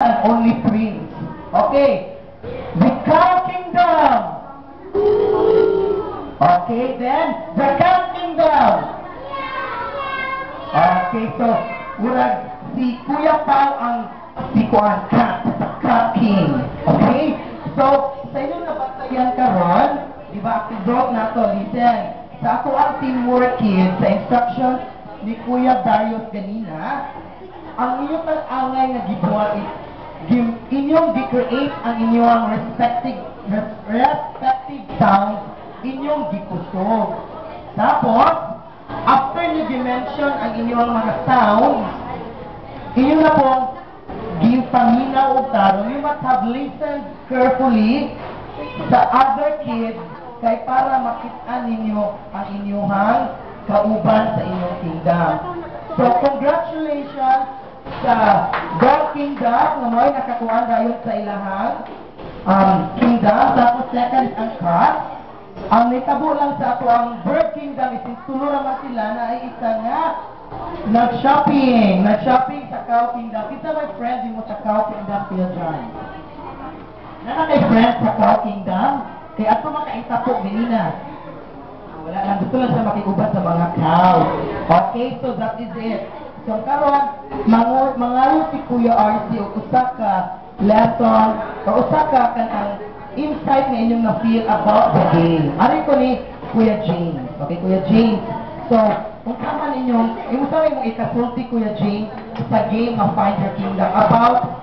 and only prince. Okay. The Cow Kingdom. Okay, then the Cow Kingdom. Okay, so murag si Kuya Pao ang si Kuan Cat, the Cat King. Okay? So, sa inyong nabatayan karon, di ba, episode na to, listen, sa ako ang teamwork kids, sa instructions ni Kuya Darius ganina, ang inyong pag-angay na gibuhat inyong di-create ang inyong respective sounds inyong gikusog. Tapos, after nyo dimension ang inyong mga sounds, inyong na po gipaminaw o taro, you must have listened carefully sa other kids kay para makita ninyo ang inyong kauban sa inyong kingdom. So, congratulations sa God Kingdom na mo'y nakakuha dayon sa ilahang kingdom. Tapos second ang cat. Ang nitabo lang sa ato ang Bird Kingdom, isintulo naman sila na ay isa nga nag-shopping sa Cow Kingdom. Kita may friend mo sa Cow Kingdom, Kuya John? Na kay friend sa Cow Kingdom? Kaya ato makaitapok ganina. Wala lang, gusto lang siya makikubat sa mga cow. Okay, so that is it. So karon mangalo si Kuya RC o usaka lesson o usaka kan ang insight na inyong na-feel about the game. Ari ko ni Kuya James. Okay, Kuya James. So, kung tama ninyong, yung sa mong ikasulti Kuya James sa game of Find Your Kingdom about